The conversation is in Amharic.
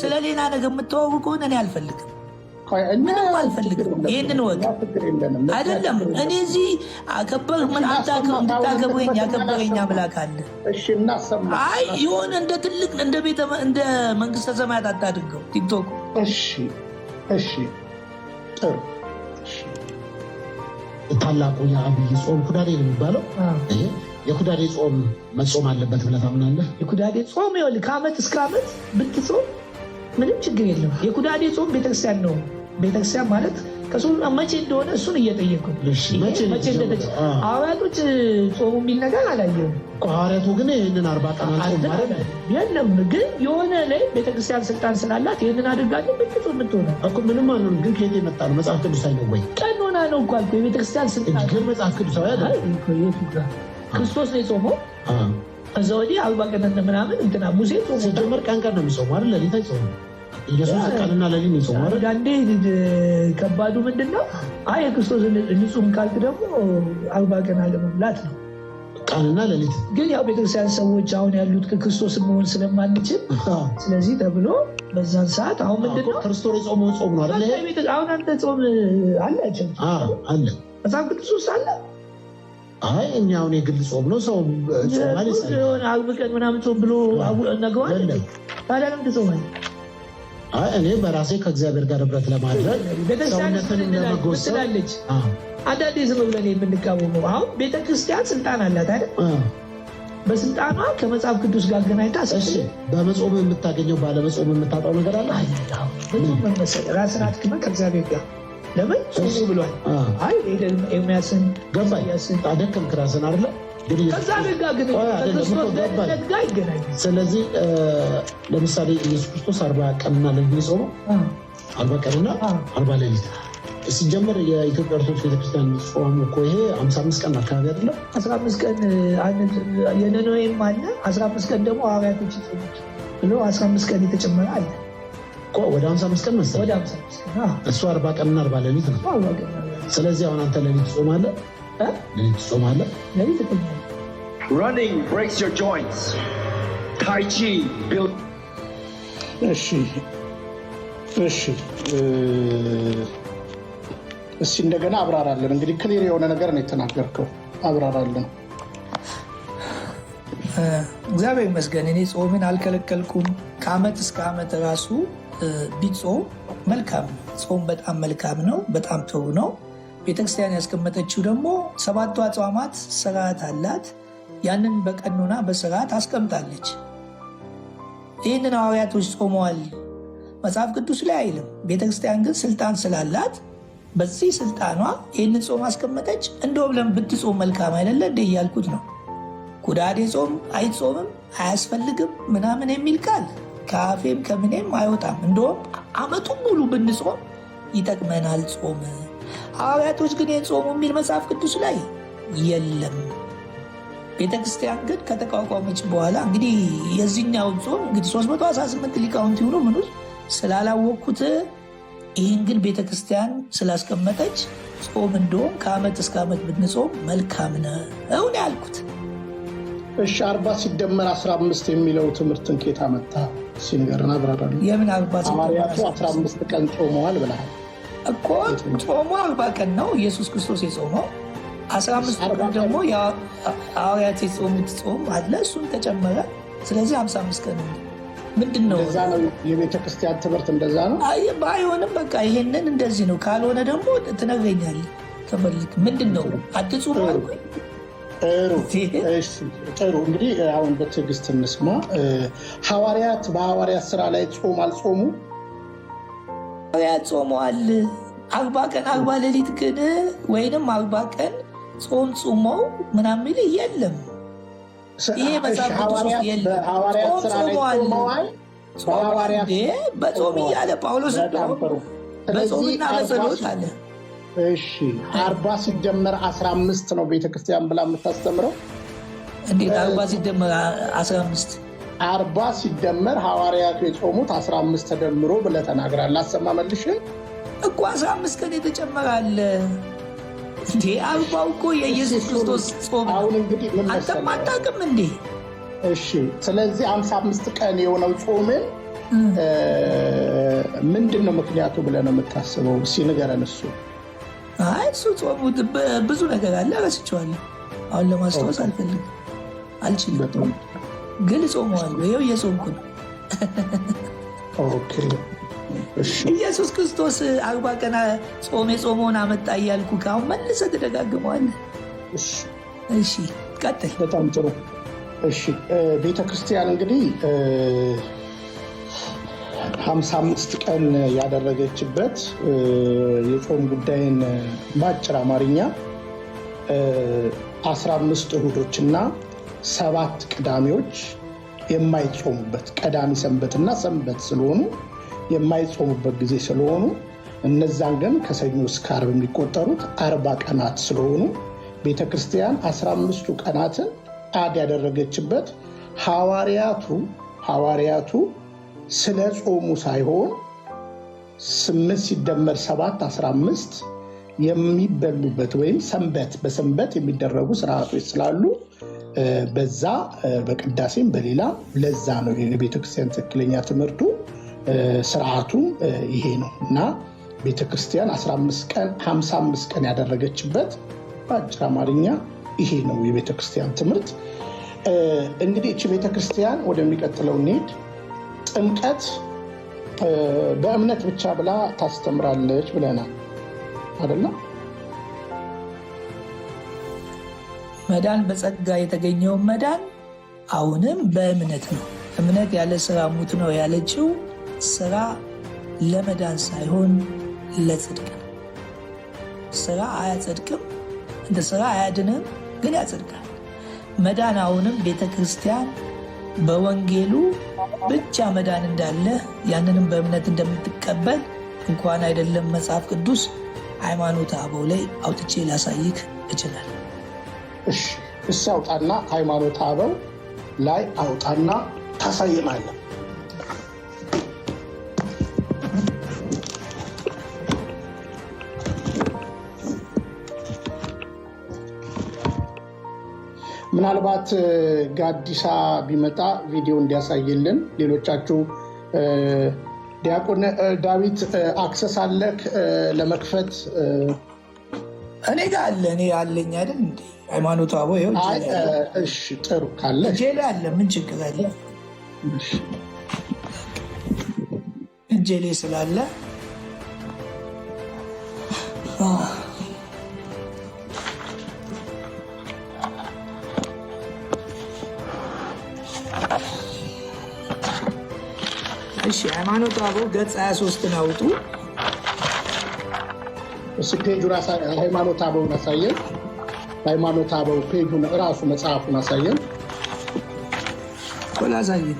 ስለሌላ ነገር የምታወሩ ከሆነ እኔ አልፈልግም፣ ምንም አልፈልግም። ይህንን ወቅ አይደለም እኔ እዚህ አከበር ምን እንድታከብረኝ ያከበረኝ አምላክ አለ። አይ የሆነ እንደ ትልቅ እንደ መንግስተ ሰማያት አታድርገው ቲክቶክ። ጥሩ ታላቁ የአብይ ጾም ኩዳዴ ነው የሚባለው። የኩዳዴ ጾም መጾም አለበት ብለህ ታምናለህ? የኩዳዴ ጾም ይኸውልህ ከዓመት እስከ ዓመት ብትጾም ምንም ችግር የለም። የኩዳዴ ጾም ቤተክርስቲያን ነው። ቤተክርስቲያን ማለት ከሱ መቼ እንደሆነ እሱን እየጠየቁ መቼ እንደተጨ ሐዋርያቶች ጾሙ የሚል ነገር አላየሁም። ሐዋርያቱ ግን ይህንን 40 ቀን አልጾም ማለት የለም። ግን የሆነ ላይ ቤተክርስቲያን ስልጣን ስላላት ይህንን አድርጋለሁ ብትጾም የምትሆነው እኮ ምንም አልሆንም። ግን ከየት የመጣ ነው? መጽሐፍ ቅዱሳዊ ነው ወይ? ቀኖና ነው እኮ አልኩህ። የቤተክርስቲያን ስልጣን ግን መጽሐፍ ቅዱሳዊ አይደለም። ክርስቶስ ነው የጾመው። ከዛ ወዲህ 40 ቀን ምናምን እንትና ሙሴ ጾሙ። ሲጀመር ቀን ነው የሚጾመው አይደል? ሌሊት አይጾምም። ኢየሱስ ቀንና ሌሊት ነው የጾመው አይደል? አንዴ ከባዱ ምንድነው? አይ የክርስቶስ ንጹም ካልክ ደግሞ 40 ቀን አለመብላት ነው፣ ቀንና ሌሊት። ግን ያው ቤተክርስቲያን ሰዎች አሁን ያሉት ከክርስቶስ መሆን ስለማንችል ስለዚህ ተብሎ በዛን ሰዓት አሁን ምንድነው ክርስቶስ የጾመው ጾም ነው አይደል? አሁን አንተ ጾም አለ አለ መጽሐፍ ቅዱስ ውስጥ አለ። አይ እኛ አሁን የግል ጾም ነው ሰው ጾም ማለት ነው። 40 ቀን ምናምን ጾም ብሎ ነገዋል። ታዲያ ለምን ትጾማለህ? አይ እኔ በራሴ ከእግዚአብሔር ጋር ህብረት ለማድረግ ሰውነትን ለመጎሰም አንዳንዴ ዝም ብለን የምንቃወመው አሁን ቤተክርስቲያን ስልጣን አላት አይደል? በስልጣኗ ከመጽሐፍ ቅዱስ ጋር ገናኝታ በመጾም የምታገኘው ባለመጾም የምታጣው ነገር አለ። ራስን አትክመህ ከእግዚአብሔር ጋር ለምን ጾሙ ብሏል። አይ ኤርምያስን ገባያስን አደከም ክራስን አይደለ? ከእግዚአብሔር ጋር ግን ከክርስቶስ ጋር ይገናኛል። ስለዚህ ለምሳሌ ኢየሱስ ክርስቶስ 40 ቀንና ሌሊት ጾመው 40 ቀንና 40 ሌሊት ሲጀምር የኢትዮጵያ ኦርቶዶክስ ቤተክርስቲያን ጾሙ እኮ ይሄ 55 ቀን አካባቢ አይደለም? 15 ቀን የነነዌም አለ 15 ቀን ደግሞ ሐዋርያቶች ጾሙት ብሎ 15 ቀን የተጨመረ አለ እኮ ወደ 55 ቀን መሰለኝ። ወደ 55 ቀን እሱ 40 ቀንና 40 ሌሊት ነው። ስለዚህ አሁን አንተ ሌሊት ጾማለህ? ሌሊት ጾማለህ? ሌሊት ተኛለህ? Running breaks your joints. Tai Chi build. እሺ እንደገና አብራራለን። እንግዲህ ክሊር የሆነ ነገር ነው የተናገርከው፣ አብራራለን። እግዚአብሔር ይመስገን እኔ ጾምን አልከለከልኩም። ከዓመት እስከ ዓመት ራሱ ቢጾም መልካም ነው። ጾም በጣም መልካም ነው፣ በጣም ጥሩ ነው። ቤተክርስቲያን ያስቀመጠችው ደግሞ 7ቱ አጽዋማት ስርዓት አላት። ያንን በቀኖና በስርዓት አስቀምጣለች። ይህንን ሐዋርያቶች ጾመዋል መጽሐፍ ቅዱስ ላይ አይልም። ቤተክርስቲያን ግን ስልጣን ስላላት በዚህ ስልጣኗ ይህንን ጾም አስቀመጠች። እንደውም ለምን ብትጾም መልካም አይደለ እንደ እያልኩት ነው። ኩዳዴ ጾም አይጾምም አያስፈልግም ምናምን የሚል ቃል ከአፌም ከምኔም አይወጣም። እንደውም ዓመቱን ሙሉ ብንጾም ይጠቅመናል ጾም። ሐዋርያቶች ግን ይህን ጾሙ የሚል መጽሐፍ ቅዱስ ላይ የለም። ቤተክርስቲያን ግን ከተቋቋመች በኋላ እንግዲህ የዚህኛውን ጾም እንግዲህ 318 ሊቃውንት ይሁኑ ምን ስላላወቅኩት ይህን ግን ቤተክርስቲያን ስላስቀመጠች ጾም እንደውም ከዓመት እስከ ዓመት ብንጾም መልካም ነው ያልኩት። እሺ 40 ሲደመር 15 የሚለው ትምህርትን ከየት አመጣ? ሲንገርና አብራራለሁ። የምን 40 ሐዋርያቱ 15 ቀን ጾመዋል ብለሃል እኮ። ጾሙ 40 ቀን ነው ኢየሱስ ክርስቶስ የጾመው። 15 ቀን ደግሞ ሐዋርያት የጾሙት ጾም አለ፣ እሱን ተጨመረ። ስለዚህ 55 ቀን ነው። ምንድን ነው እንደዛ ነው የቤተክርስቲያን ትምህርት? እንደዛ ነው። አይ ባይሆንም በቃ ይሄንን እንደዚህ ነው። ካልሆነ ደግሞ ትነግረኛለህ ከፈልክ። ምንድን ነው አትጹሙ አልኩኝ። ጥሩ እንግዲህ አሁን በትዕግስት እንስማ። ሐዋርያት በሐዋርያት ስራ ላይ ጾም አልጾሙ? ሐዋርያት ጾመዋል 40 ቀን 40 ሌሊት ግን ወይንም 40 ቀን ጾም ጾመው ምናምን የለም። ይሄ መጽሐፍ ቅዱስ ውስጥ የለም። በጾም እያለ ጳውሎስ በጾምና በጸሎት አለ። እሺ 40 ሲደመር 15 ነው ቤተክርስቲያን ብላ የምታስተምረው። እንዴት 40 ሲደመር 15? 40 ሲደመር ሐዋርያቱ የጾሙት 15 ተደምሮ ብለህ ተናግራለህ። አሰማ መልሽ እኮ 15 ቀን የተጨመራል እንዴ? 40 እኮ የኢየሱስ ክርስቶስ ጾም። አሁን እንግዲህ ምን አንተም አታውቅም እንዴ? እሺ ስለዚህ 55 ቀን የሆነው ጾምን ምንድን ነው ምክንያቱ ብለህ ነው የምታስበው? እስኪ ንገረን። እሱ ጾሙ ብዙ ነገር አለ፣ ረስቼዋለሁ። አሁን ለማስታወስ አልፈልግም፣ አልችልም። ግን ጾመዋለሁ። ይኸው እየጾምኩ ነው። ኢየሱስ ክርስቶስ 40 ቀን የጾመውን አመጣ እያልኩ ከአሁን መልሰህ ትደጋግመዋለህ። እሺ ቀጥል። በጣም ጥሩ። እሺ ቤተክርስቲያን እንግዲህ 55 ቀን ያደረገችበት የጾም ጉዳይን በአጭር አማርኛ 15 እሁዶችና 7 ቅዳሜዎች የማይጾሙበት ቀዳሚ ሰንበትና ሰንበት ስለሆኑ የማይጾሙበት ጊዜ ስለሆኑ እነዛን ግን ከሰኞ እስከ ዓርብ የሚቆጠሩት 40 ቀናት ስለሆኑ ቤተክርስቲያን 15ቱ ቀናትን አድ ያደረገችበት ሐዋርያቱ ስለ ጾሙ ሳይሆን 8 ሲደመር 7 15 የሚበሉበት ወይም በሰንበት የሚደረጉ ስርዓቶች ስላሉ በዛ በቅዳሴም በሌላ ለዛ ነው የቤተክርስቲያን ትክክለኛ ትምህርቱ ስርዓቱ ይሄ ነው እና ቤተክርስቲያን 55 ቀን ያደረገችበት በአጭር አማርኛ ይሄ ነው የቤተክርስቲያን ትምህርት። እንግዲህ እቺ ቤተክርስቲያን ወደሚቀጥለው እንሂድ። ጥምቀት በእምነት ብቻ ብላ ታስተምራለች ብለናል አይደለ? መዳን በጸጋ የተገኘውን መዳን አሁንም በእምነት ነው። እምነት ያለ ስራ ሙት ነው ያለችው ስራ ለመዳን ሳይሆን ለጽድቅ ነው። ስራ አያጸድቅም፣ እንደ ስራ አያድንም፣ ግን ያጸድቃል። መዳን አሁንም ቤተክርስቲያን በወንጌሉ ብቻ መዳን እንዳለ ያንንም በእምነት እንደምትቀበል እንኳን አይደለም መጽሐፍ ቅዱስ ሃይማኖተ አበው ላይ አውጥቼ ላሳይክ እችላለሁ። እሺ አውጣና ሃይማኖተ አበው ላይ አውጣና ታሳየናለህ። ምናልባት ጋዲሳ ቢመጣ ቪዲዮ እንዲያሳይልን። ሌሎቻችሁ ዲያቆን ዳዊት አክሰስ አለክ ለመክፈት? እኔ ጋር አለ። እኔ አለኝ አይደል እንዴ? ሃይማኖቱ አበው ይኸው እሺ ጥሩ ካለ እጄ ላይ አለ። ምን ችግር አለ? እጄ ላይ ስላለ እሺ ሃይማኖተ አበው ገጽ 23 አውጡ። እሺ ፔጁን ሃይማኖተ አበውን አሳየን። ሃይማኖተ አበው ፔጁን እራሱ መጽሐፉን አሳየን። ኮላ አሳየን።